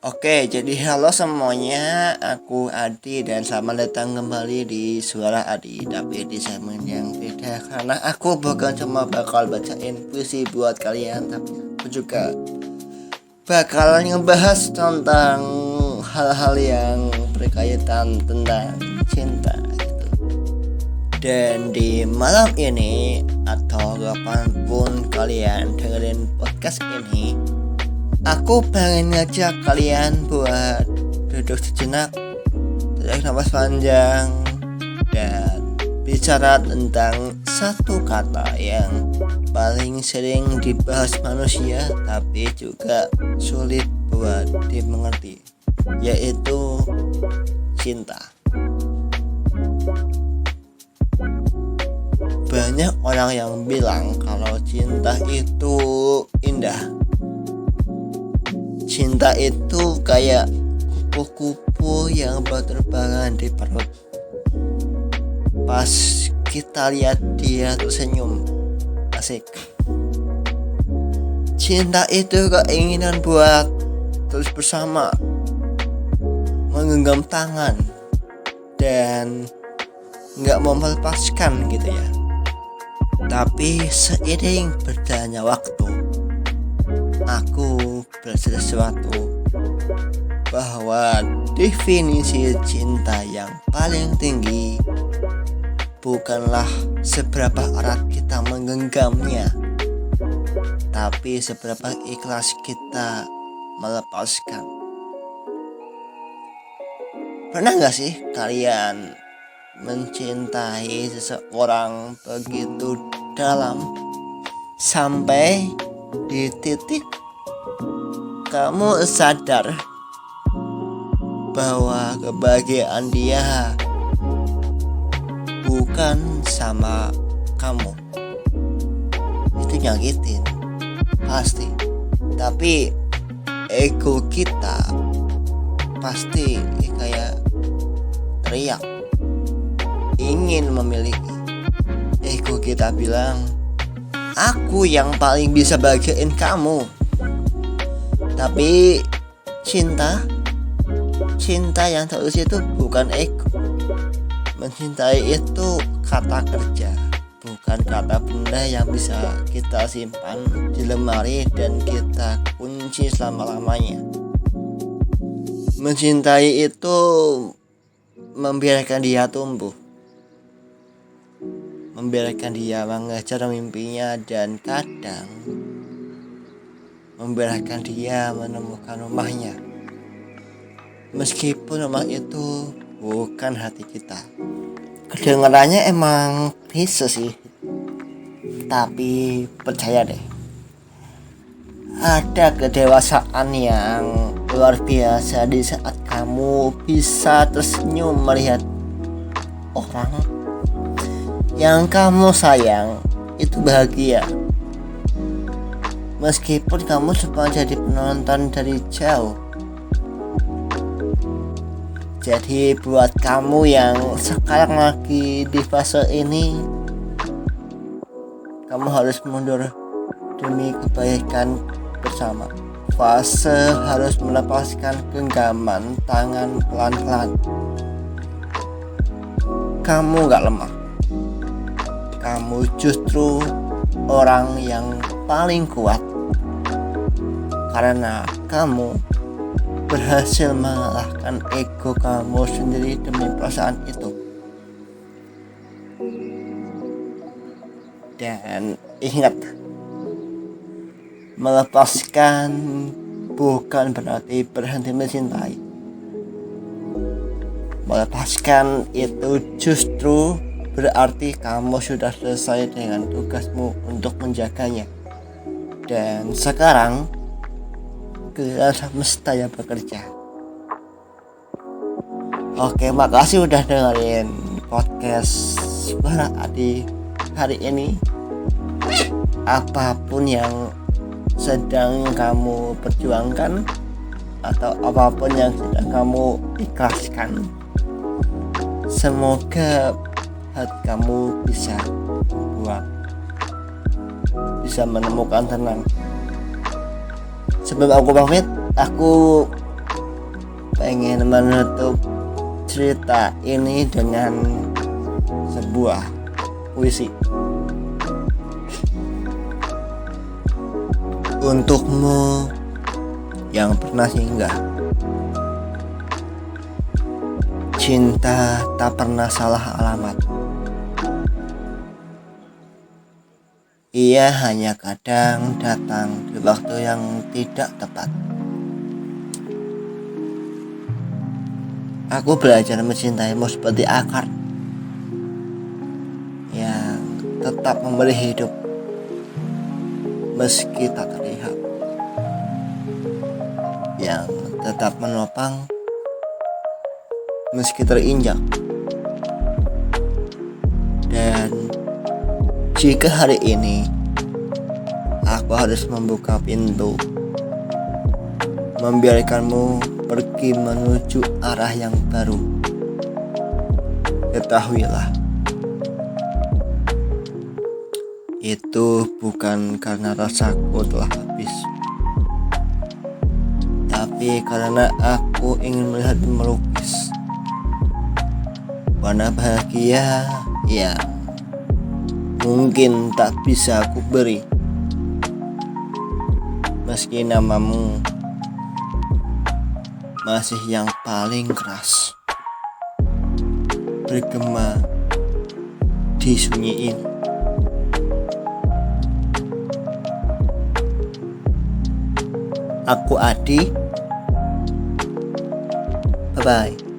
Oke, jadi halo semuanya, aku Adi dan selamat datang kembali di Suara Adi. Tapi di segmen yang beda karena aku bukan cuma bakal bacain puisi buat kalian, tapi aku juga bakal ngebahas tentang hal-hal yang berkaitan tentang cinta gitu. Dan di malam ini atau kapanpun kalian dengerin podcast ini, aku pengen ngajak kalian buat duduk sejenak, tarik nafas panjang, dan bicara tentang satu kata yang paling sering dibahas manusia tapi juga sulit buat dimengerti, yaitu cinta. Banyak orang yang bilang kalau cinta itu indah. Cinta itu kayak kupu-kupu yang berterbangan di perut. Pas kita lihat dia tersenyum, asik. Cinta itu keinginan buat terus bersama, menggenggam tangan, dan gak mau melepaskan gitu ya. Tapi seiring berjalannya waktu, aku belajar sesuatu, bahwa definisi cinta yang paling tinggi bukanlah seberapa erat kita menggenggamnya, tapi seberapa ikhlas kita melepaskan. Pernah gak sih kalian mencintai seseorang begitu dalam sampai di titik kamu sadar bahwa kebahagiaan dia bukan sama kamu? Itu nyakitin pasti, tapi ego kita pasti kayak teriak ingin memiliki. Ego kita bilang, aku yang paling bisa bahagiain kamu. Tapi cinta yang tulus itu bukan ego. Mencintai itu kata kerja, bukan kata benda yang bisa kita simpan di lemari dan kita kunci selama-lamanya. Mencintai itu membiarkan dia tumbuh, membiarkan dia mengejar mimpinya, dan kadang membiarkan dia menemukan rumahnya, meskipun rumah itu bukan hati kita. Kedengarannya emang klise sih, tapi percaya deh, ada kedewasaan yang luar biasa di saat kamu bisa tersenyum melihat orang yang kamu sayang itu bahagia, meskipun kamu cuma jadi penonton dari jauh. Jadi buat kamu yang sekarang lagi di fase ini, kamu harus mundur demi kebaikan bersama. Fase harus melepaskan genggaman tangan pelan-pelan. Kamu gak lemah, kamu justru orang yang paling kuat, karena kamu berhasil mengalahkan ego kamu sendiri demi perasaan itu. Dan ingat, melepaskan bukan berarti berhenti mencintai. Melepaskan itu justru berarti kamu sudah selesai dengan tugasmu untuk menjaganya. Dan sekarang giliran semesta yang bekerja. Oke, makasih udah dengerin podcast Suara Adi hari ini. Apapun yang sedang kamu perjuangkan atau apapun yang sedang kamu ikhlaskan, semoga hati kamu bisa buang, bisa menemukan tenang. Sebelum aku pamit, aku pengen menutup cerita ini dengan sebuah puisi. Untukmu yang pernah singgah, cinta tak pernah salah alamat. Ia hanya kadang datang di waktu yang tidak tepat. Aku belajar mencintaimu seperti akar yang tetap memberi hidup meski tak terlihat, yang tetap menopang meski terinjak. Dan jika hari ini aku harus membuka pintu, membiarkanmu pergi menuju arah yang baru, ketahuilah, itu bukan karena rasaku telah habis, tapi karena aku ingin melihatmu melukis warna bahagia yang mungkin tak bisa aku beri, meski namamu masih yang paling keras bergema di sunyi ini. Aku Adi, bye bye.